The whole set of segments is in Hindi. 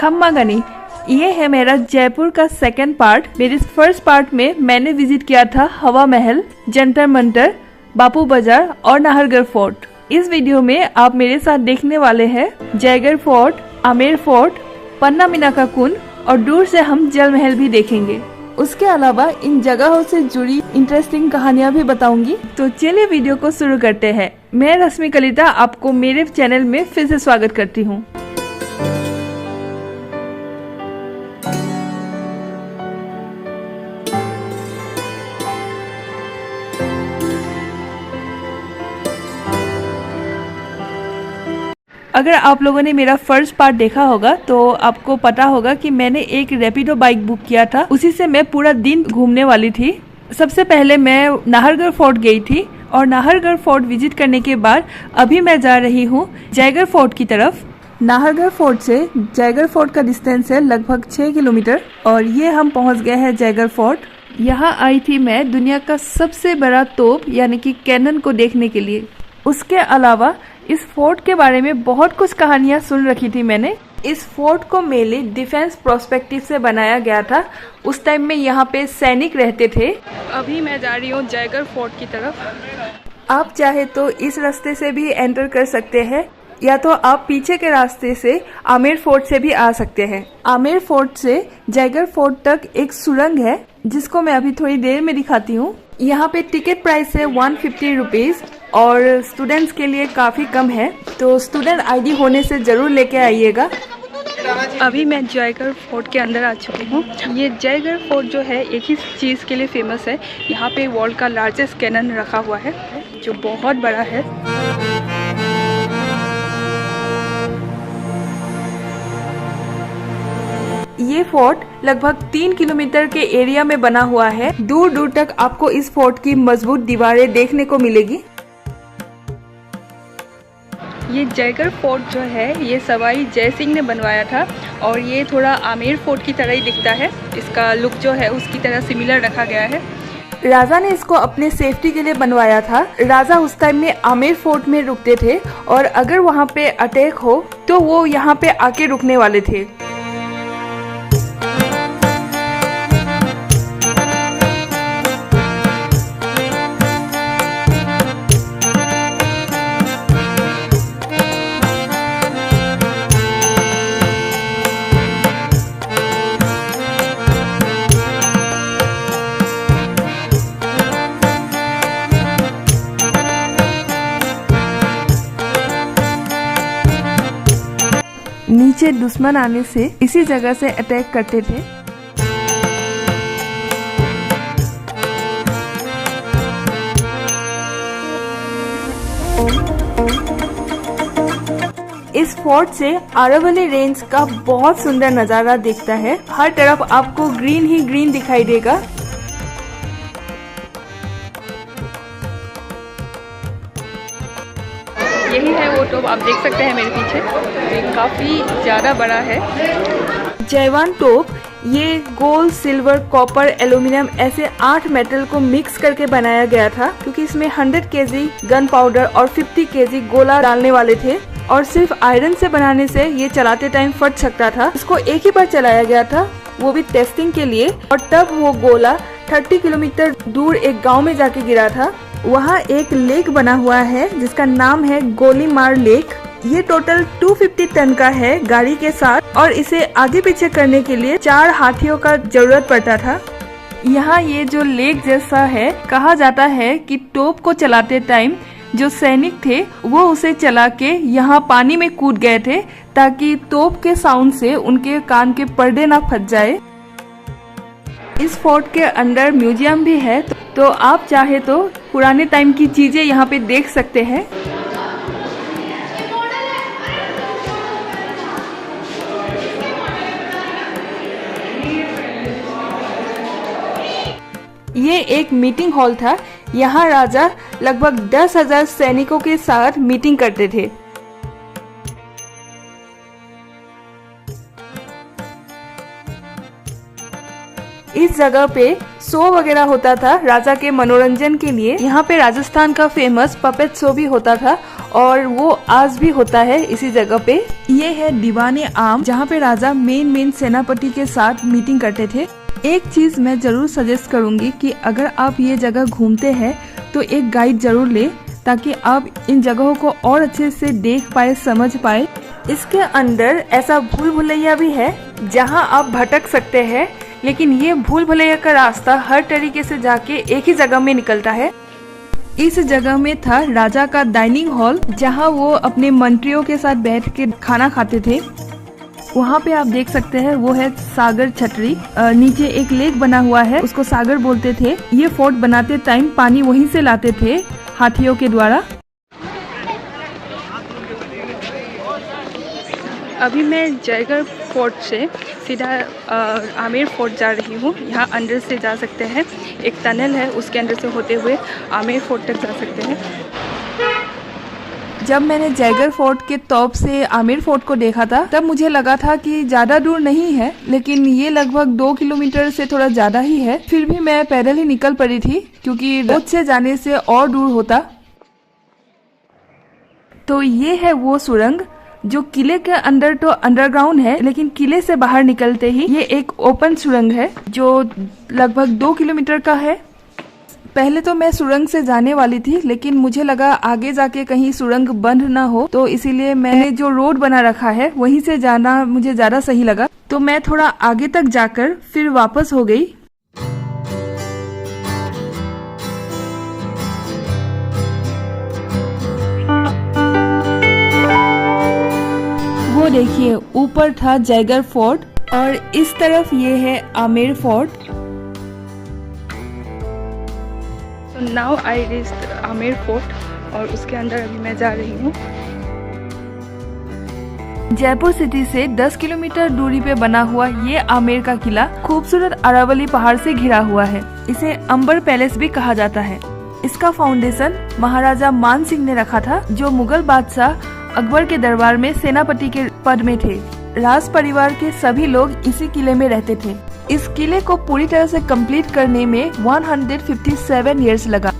खम्मागनी। ये है मेरा जयपुर का सेकंड पार्ट। मेरे फर्स्ट पार्ट में मैंने विजिट किया था हवा महल, जंतर मंतर, बापू बाजार और नाहरगढ़ फोर्ट। इस वीडियो में आप मेरे साथ देखने वाले हैं जयगढ़ फोर्ट, आमेर फोर्ट, पन्ना मीना का कुंड और दूर से हम जल महल भी देखेंगे। उसके अलावा इन जगहों से जुड़ी इंटरेस्टिंग कहानियां भी बताऊंगी। तो चलिए वीडियो को शुरू करते हैं। मैं रश्मि कलिता आपको मेरे चैनल में फिर से स्वागत करती हूँ। अगर आप लोगों ने मेरा फर्स्ट पार्ट देखा होगा तो आपको पता होगा कि मैंने एक रैपिडो बाइक बुक किया था, उसी से मैं पूरा दिन घूमने वाली थी। सबसे पहले मैं नाहरगढ़ फोर्ट गई थी और नाहरगढ़ फोर्ट विजिट करने के बाद अभी मैं जा रही हूँ जयगढ़ फोर्ट की तरफ। नाहरगढ़ फोर्ट से जयगढ़ फोर्ट का डिस्टेंस है लगभग 6 किलोमीटर और ये हम पहुँच गए हैं जयगढ़ फोर्ट। यहाँ आई थी मैं दुनिया का सबसे बड़ा तोप यानी कि कैनन को देखने के लिए। उसके अलावा इस फोर्ट के बारे में बहुत कुछ कहानियां सुन रखी थी मैंने। इस फोर्ट को मेनली डिफेंस प्रोस्पेक्टिव से बनाया गया था। उस टाइम में यहाँ पे सैनिक रहते थे। अभी मैं जा रही हूँ जयगढ़ फोर्ट की तरफ। आप चाहे तो इस रास्ते से भी एंटर कर सकते हैं या तो आप पीछे के रास्ते से आमेर फोर्ट से भी आ सकते हैं। आमेर फोर्ट से जयगढ़ फोर्ट तक एक सुरंग है जिसको मैं अभी थोड़ी देर में दिखाती हूँ। यहाँ पे टिकट प्राइस है 150 रुपीज और स्टूडेंट्स के लिए काफ़ी कम है, तो स्टूडेंट आईडी होने से ज़रूर लेके आइएगा। अभी मैं जयगढ़ फोर्ट के अंदर आ चुकी हूँ। ये जयगढ़ फोर्ट जो है एक ही चीज़ के लिए फेमस है। यहाँ पे वर्ल्ड का लार्जेस्ट कैनन रखा हुआ है जो बहुत बड़ा है। ये फोर्ट लगभग 3 किलोमीटर के एरिया में बना हुआ है। दूर दूर तक आपको इस फोर्ट की मजबूत दीवारें देखने को मिलेगी। ये जयगढ़ फोर्ट जो है ये सवाई जय सिंह ने बनवाया था और ये थोड़ा आमेर फोर्ट की तरह ही दिखता है। इसका लुक जो है उसकी तरह सिमिलर रखा गया है। राजा ने इसको अपने सेफ्टी के लिए बनवाया था। राजा उस टाइम में आमेर फोर्ट में रुकते थे और अगर वहाँ पे अटैक हो तो वो यहाँ पे आके रुकने वाले थे। नीचे दुश्मन आने से इसी जगह से अटैक करते थे। इस फोर्ट से अरावली रेंज का बहुत सुंदर नजारा दिखता है। हर तरफ आपको ग्रीन ही ग्रीन दिखाई देगा। यही है वो टोप, आप देख सकते हैं मेरे पीछे। ये काफ़ी ज़्यादा बड़ा है। जयवान टोप ये गोल्ड, सिल्वर, कॉपर, एल्यूमिनियम ऐसे 8 मेटल को मिक्स करके बनाया गया था क्योंकि इसमें 100 केजी गन पाउडर और 50 केजी गोला डालने वाले थे और सिर्फ आयरन से बनाने से ये चलाते टाइम फट सकता था। इसको एक ही बार चलाया गया था, वो भी टेस्टिंग के लिए, और तब वो गोला 30 किलोमीटर दूर एक गाँव में जाके गिरा था। वहाँ एक लेक बना हुआ है जिसका नाम है गोलीमार लेक। ये टोटल 250 टन का है गाड़ी के साथ और इसे आगे पीछे करने के लिए 4 हाथियों का जरूरत पड़ता था। यहाँ ये जो लेक जैसा है, कहा जाता है कि तोप को चलाते टाइम जो सैनिक थे वो उसे चला के यहाँ पानी में कूद गए थे ताकि तोप के साउंड से उनके कान के पर्दे ना फट जाए। इस फोर्ट के अंदर म्यूजियम भी है, तो आप चाहे तो पुराने टाइम की चीजें यहाँ पे देख सकते हैं। ये एक मीटिंग हॉल था। यहाँ राजा लगभग 10,000 सैनिकों के साथ मीटिंग करते थे। इस जगह पे शो वगैरह होता था राजा के मनोरंजन के लिए। यहाँ पे राजस्थान का फेमस पपेट शो भी होता था और वो आज भी होता है इसी जगह पे। ये है दीवाने आम, जहाँ पे राजा मेन सेनापति के साथ मीटिंग करते थे। एक चीज मैं जरूर सजेस्ट करूंगी कि अगर आप ये जगह घूमते हैं तो एक गाइड जरूर ले, ताकि आप इन जगहों को और अच्छे से देख पाए, समझ पाए। इसके अंदर ऐसा भूल भुलैया भी है जहां आप भटक सकते हैं, लेकिन ये भूल भुलैया का रास्ता हर तरीके से जाके एक ही जगह में निकलता है। इस जगह में था राजा का डाइनिंग हॉल, जहां वो अपने मंत्रियों के साथ बैठ के खाना खाते थे। वहाँ पे आप देख सकते हैं वो है सागर छतरी। नीचे एक लेक बना हुआ है, उसको सागर बोलते थे। ये फोर्ट बनाते टाइम पानी वहीं से लाते थे हाथियों के द्वारा। अभी मैं जयगढ़ फोर्ट से सीधा आमेर फोर्ट जा रही हूँ। यहाँ अंदर से जा सकते हैं, एक टनल है, उसके अंदर से होते हुए आमेर फोर्ट तक जा सकते हैं। जब मैंने जयगढ़ फोर्ट के टॉप से आमेर फोर्ट को देखा था तब मुझे लगा था कि ज़्यादा दूर नहीं है, लेकिन ये लगभग 2 किलोमीटर से थोड़ा ज़्यादा ही है। फिर भी मैं पैदल ही निकल पड़ी थी, क्योंकि रोड से जाने से और दूर होता। तो ये है वो सुरंग जो किले के अंदर तो अंडरग्राउंड है, लेकिन किले से बाहर निकलते ही ये एक ओपन सुरंग है जो लगभग 2 किलोमीटर का है। पहले तो मैं सुरंग से जाने वाली थी, लेकिन मुझे लगा आगे जाके कहीं सुरंग बंद ना हो, तो इसीलिए मैंने जो रोड बना रखा है वहीं से जाना मुझे ज्यादा सही लगा। तो मैं थोड़ा आगे तक जाकर फिर वापस हो गई। वो देखिए ऊपर था जयगढ़ फोर्ट और इस तरफ ये है Amer fort. Now I reached Amer fort और उसके अंदर अभी मैं जा रही हूँ। जयपुर सिटी से 10 किलोमीटर दूरी पे बना हुआ ये आमेर का किला खूबसूरत अरावली पहाड़ से घिरा हुआ है। इसे अंबर पैलेस भी कहा जाता है। इसका फाउंडेशन महाराजा मान सिंह ने रखा था, जो मुगल बादशाह अकबर के दरबार में सेनापति के पद में थे। राज परिवार के सभी लोग इसी किले में रहते थे। इस किले को पूरी तरह से कंप्लीट करने में 157 इयर्स लगा।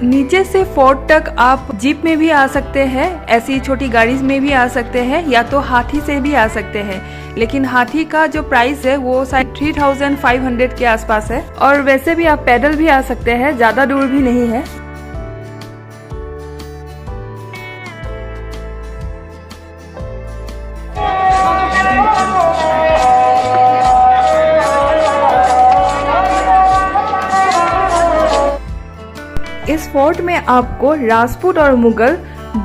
नीचे से फोर्ट तक आप जीप में भी आ सकते हैं, ऐसी छोटी गाड़ी में भी आ सकते हैं, या तो हाथी से भी आ सकते हैं। लेकिन हाथी का जो प्राइस है वो शायद 3500 के आसपास है। और वैसे भी आप पैदल भी आ सकते हैं, ज्यादा दूर भी नहीं है। इस फोर्ट में आपको राजपूत और मुगल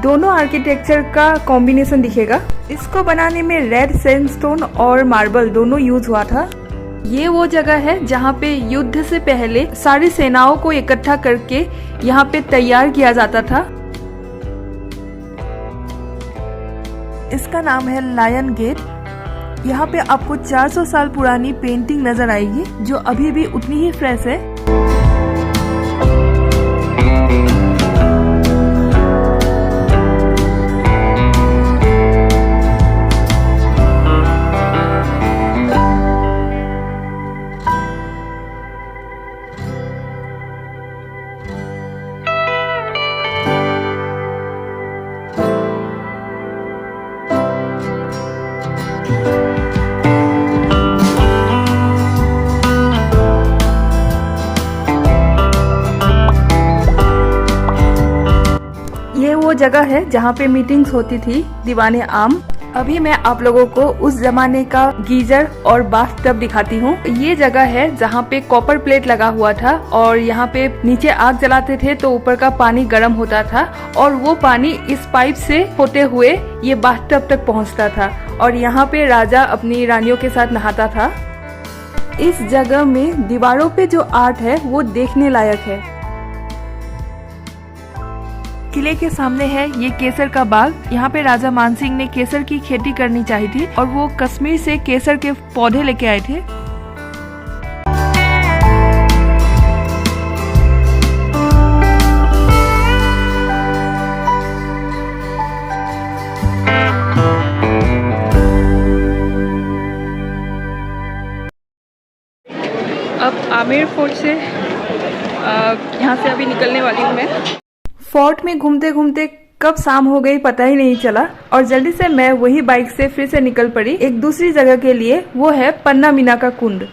दोनों आर्किटेक्चर का कॉम्बिनेशन दिखेगा। इसको बनाने में रेड सैंडस्टोन और मार्बल दोनों यूज हुआ था। ये वो जगह है जहाँ पे युद्ध से पहले सारी सेनाओं को इकट्ठा करके यहाँ पे तैयार किया जाता था। इसका नाम है लायन गेट। यहाँ पे आपको 400 साल पुरानी पेंटिंग नजर आएगी, जो अभी भी उतनी ही फ्रेश है। ये वो जगह है जहाँ पे मीटिंग्स होती थी दीवाने आम। अभी मैं आप लोगों को उस जमाने का गीजर और बाथ टब दिखाती हूँ। ये जगह है जहाँ पे कॉपर प्लेट लगा हुआ था और यहाँ पे नीचे आग जलाते थे तो ऊपर का पानी गर्म होता था और वो पानी इस पाइप से होते हुए ये बाथ टब तक पहुँचता था और यहाँ पे राजा अपनी रानियों के साथ नहाता था। इस जगह में दीवारों पे जो आर्ट है वो देखने लायक है। किले के सामने है ये केसर का बाग। यहाँ पे राजा मानसिंह ने केसर की खेती करनी चाहिए थी और वो कश्मीर से केसर के पौधे लेके आए थे। अब आमेर फोर्ट से यहाँ से अभी निकलने वाली हूँ मैं। फोर्ट में घूमते घूमते कब शाम हो गई पता ही नहीं चला और जल्दी से मैं वही बाइक से फिर से निकल पड़ी एक दूसरी जगह के लिए, वो है पन्ना मीना का कुंड।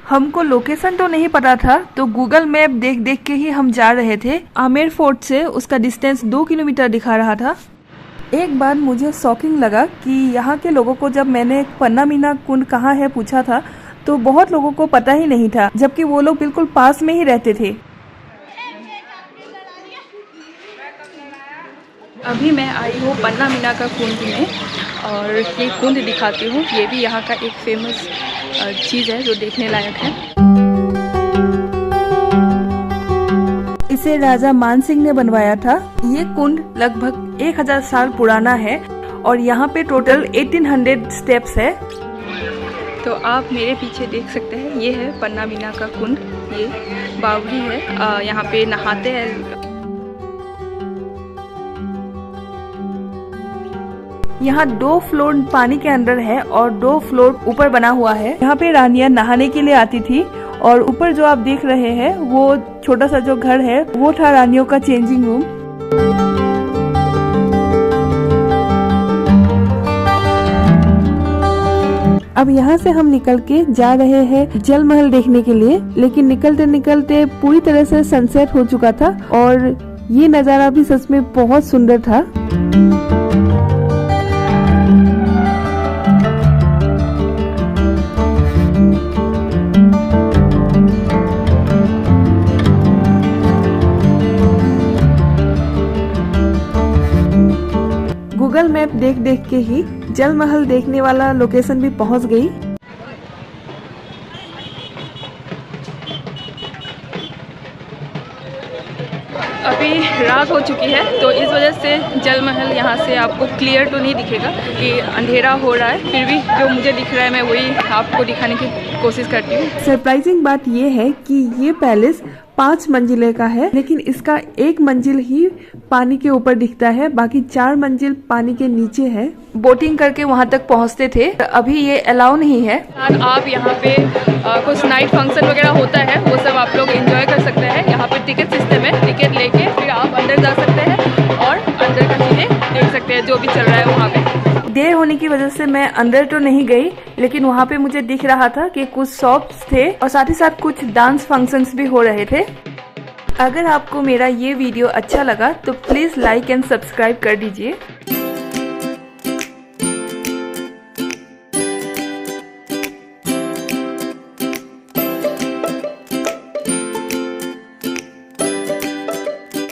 हमको लोकेशन तो नहीं पता था तो गूगल मैप देख देख के ही हम जा रहे थे। आमेर फोर्ट से उसका डिस्टेंस 2 किलोमीटर दिखा रहा था। एक बार मुझे शॉकिंग लगा कि यहाँ के लोगों को जब मैंने पन्ना मीना कुंड कहाँ है पूछा था तो बहुत लोगों को पता ही नहीं था, जबकि वो लोग बिल्कुल पास में ही रहते थे। अभी मैं आई हूँ पन्ना मीना का कुंड में और ये कुंड दिखाती हूँ। ये भी यहाँ का एक फेमस चीज़ है जो देखने लायक है। इसे राजा मानसिंह ने बनवाया था। ये कुंड लगभग 1000 साल पुराना है और यहाँ पे टोटल 1800 स्टेप्स है। तो आप मेरे पीछे देख सकते हैं, ये है पन्ना मीना का कुंड। ये बावड़ी है, यहाँ पे नहाते हैं। यहाँ 2 फ्लोर पानी के अंदर है और 2 फ्लोर ऊपर बना हुआ है। यहाँ पे रानियां नहाने के लिए आती थी और ऊपर जो आप देख रहे हैं वो छोटा सा जो घर है वो था रानियों का चेंजिंग रूम। अब यहाँ से हम निकल के जा रहे हैं जल महल देखने के लिए, लेकिन निकलते निकलते पूरी तरह से सनसेट हो चुका था और ये नज़ारा भी सच में बहुत सुंदर था। गूगल मैप देख देख के ही जल महल देखने वाला लोकेशन भी पहुंच गई। अभी रात हो चुकी है तो इस वजह से जल महल यहाँ से आपको क्लियर तो नहीं दिखेगा कि अंधेरा हो रहा है। फिर भी जो मुझे दिख रहा है मैं वही आपको दिखाने की कोशिश करती हूँ। सरप्राइजिंग बात ये है कि ये पैलेस 5 मंजिले का है, लेकिन इसका 1 मंजिल ही पानी के ऊपर दिखता है, बाकी 4 मंजिल पानी के नीचे है। बोटिंग करके वहाँ तक पहुँचते थे, अभी ये अलाउ नहीं है। आप यहाँ पे कुछ नाइट फंक्शन वगैरह होता है वो सब आप लोग एंजॉय कर सकते हैं। यहाँ पे टिकट सिस्टम है, टिकट लेके फिर आप अंदर जा सकते हैं और अंदर का चीज़ें देख सकते हैं जो भी चल रहा है वहाँ पे। देर होने की वजह से मैं अंदर तो नहीं गई, लेकिन वहाँ पे मुझे दिख रहा था कि कुछ शॉप्स थे और साथ ही साथ कुछ डांस फंक्शंस भी हो रहे थे। अगर आपको मेरा ये वीडियो अच्छा लगा तो प्लीज़ लाइक एंड सब्सक्राइब कर दीजिए।